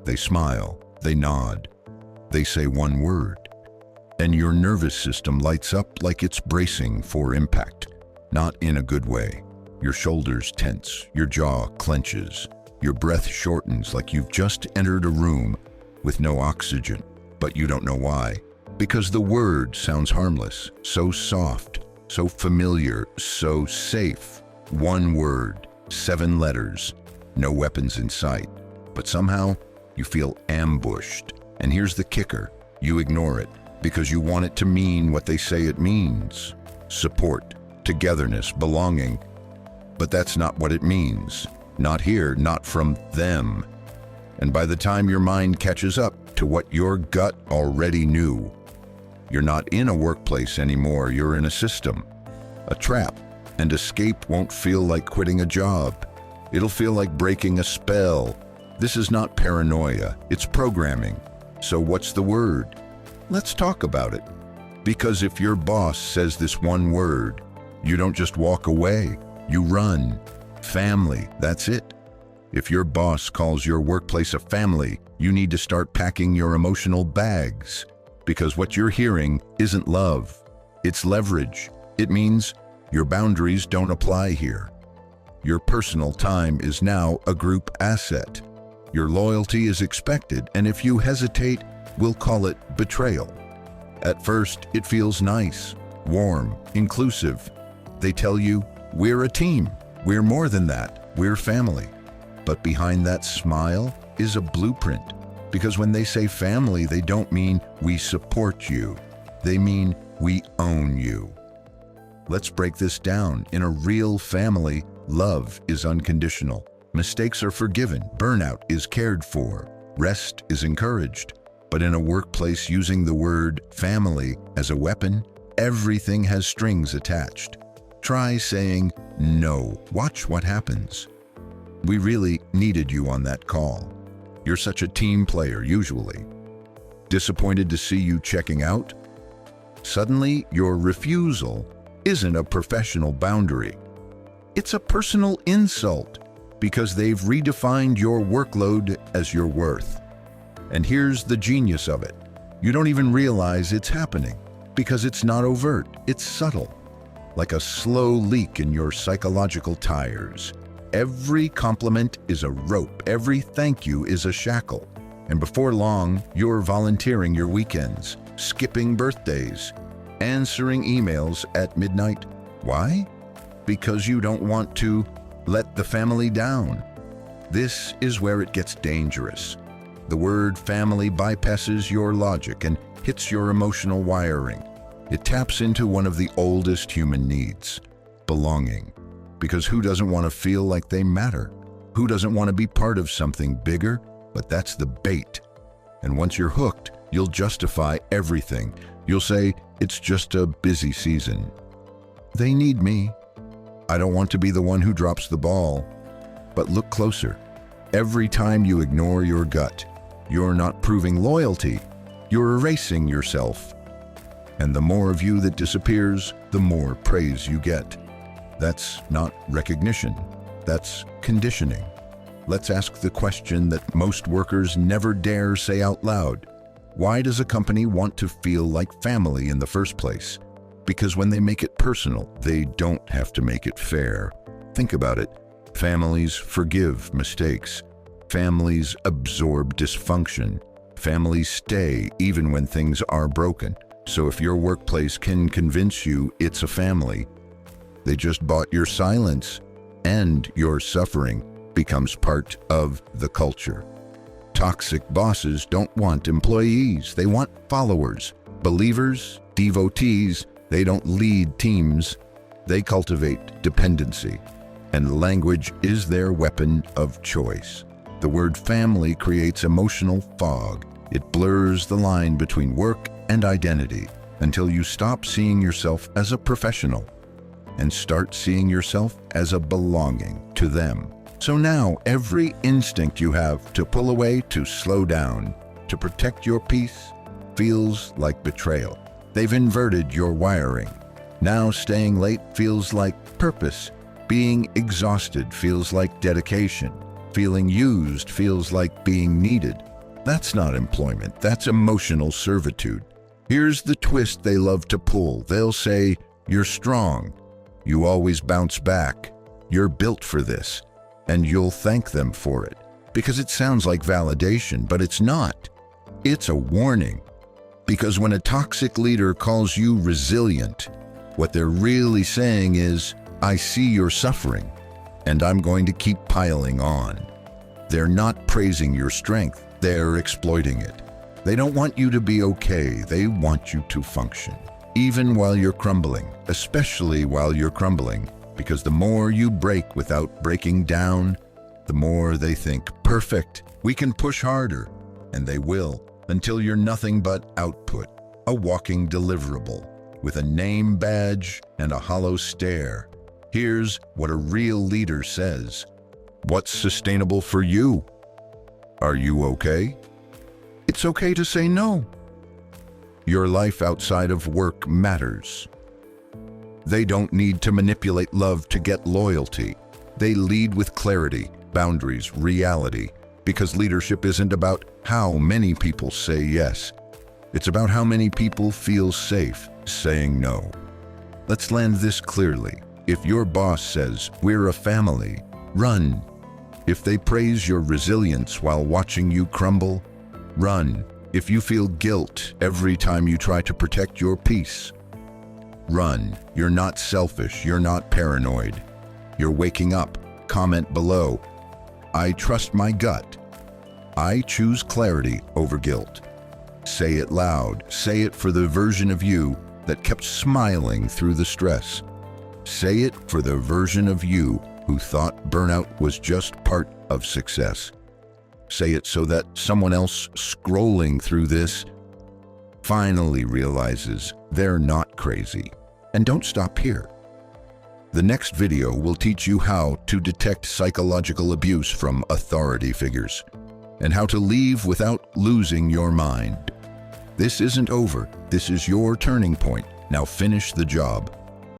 They smile, they nod, they say one word, and your nervous system lights up like it's bracing for impact, not in a good way. Your shoulders tense, your jaw clenches, your breath shortens like you've just entered a room with no oxygen, but you don't know why. Because the word sounds harmless, so soft, so familiar, so safe. One word, 7 letters, no weapons in sight. But somehow, you feel ambushed. And here's the kicker. You ignore it because you want it to mean what they say it means. Support, togetherness, belonging. But that's not what it means. Not here, not from them. And by the time your mind catches up to what your gut already knew, you're not in a workplace anymore, you're in a system, a trap, and escape won't feel like quitting a job. It'll feel like breaking a spell. This is not paranoia, it's programming. So what's the word? Let's talk about it. Because if your boss says this one word, you don't just walk away, you run. Family, that's it. If your boss calls your workplace a family, you need to start packing your emotional bags. Because what you're hearing isn't love, it's leverage. It means your boundaries don't apply here. Your personal time is now a group asset. Your loyalty is expected, and if you hesitate, we'll call it betrayal. At first, it feels nice, warm, inclusive. They tell you, we're a team, we're more than that, we're family. But behind that smile is a blueprint. Because when they say family, they don't mean we support you. They mean we own you. Let's break this down. In a real family, love is unconditional. Mistakes are forgiven. Burnout is cared for. Rest is encouraged. But in a workplace using the word family as a weapon, everything has strings attached. Try saying no. Watch what happens. We really needed you on that call. You're such a team player, usually. Disappointed to see you checking out? Suddenly, your refusal isn't a professional boundary. It's a personal insult because they've redefined your workload as your worth. And here's the genius of it. You don't even realize it's happening because it's not overt, it's subtle. Like a slow leak in your psychological tires. Every compliment is a rope, every thank you is a shackle. And before long, you're volunteering your weekends, skipping birthdays, answering emails at midnight. Why? Because you don't want to let the family down. This is where it gets dangerous. The word family bypasses your logic and hits your emotional wiring. It taps into one of the oldest human needs, belonging. Because who doesn't want to feel like they matter? Who doesn't want to be part of something bigger? But that's the bait. And once you're hooked, you'll justify everything. You'll say, it's just a busy season. They need me. I don't want to be the one who drops the ball. But look closer. Every time you ignore your gut, you're not proving loyalty. You're erasing yourself. And the more of you that disappears, the more praise you get. That's not recognition. That's conditioning. Let's ask the question that most workers never dare say out loud. Why does a company want to feel like family in the first place? Because when they make it personal, they don't have to make it fair. Think about it. Families forgive mistakes. Families absorb dysfunction. Families stay even when things are broken. So if your workplace can convince you it's a family, they just bought your silence, and your suffering becomes part of the culture. Toxic bosses don't want employees, they want followers, believers, devotees. They don't lead teams, they cultivate dependency. And language is their weapon of choice. The word family creates emotional fog. It blurs the line between work and identity until you stop seeing yourself as a professional and start seeing yourself as a belonging to them. So now every instinct you have to pull away, to slow down, to protect your peace, feels like betrayal. They've inverted your wiring. Now staying late feels like purpose. Being exhausted feels like dedication. Feeling used feels like being needed. That's not employment, that's emotional servitude. Here's the twist they love to pull. They'll say, "You're strong. You always bounce back. You're built for this." And you'll thank them for it. Because it sounds like validation, but it's not. It's a warning. Because when a toxic leader calls you resilient, what they're really saying is, "I see your suffering, and I'm going to keep piling on." They're not praising your strength, they're exploiting it. They don't want you to be okay, they want you to function. Even while you're crumbling, especially while you're crumbling, because the more you break without breaking down, the more they think, "Perfect, we can push harder." And they will, until you're nothing but output, a walking deliverable, with a name badge and a hollow stare. Here's what a real leader says. What's sustainable for you? Are you okay? It's okay to say no. Your life outside of work matters. They don't need to manipulate love to get loyalty. They lead with clarity, boundaries, reality, because leadership isn't about how many people say yes. It's about how many people feel safe saying no. Let's land this clearly. If your boss says, "We're a family," run. If they praise your resilience while watching you crumble, run. If you feel guilt every time you try to protect your peace, run. You're not selfish, you're not paranoid. You're waking up. Comment below. I trust my gut. I choose clarity over guilt. Say it loud. Say it for the version of you that kept smiling through the stress. Say it for the version of you who thought burnout was just part of success. Say it so that someone else scrolling through this finally realizes they're not crazy. And don't stop here. The next video will teach you how to detect psychological abuse from authority figures and how to leave without losing your mind. This isn't over. This is your turning point. Now finish the job.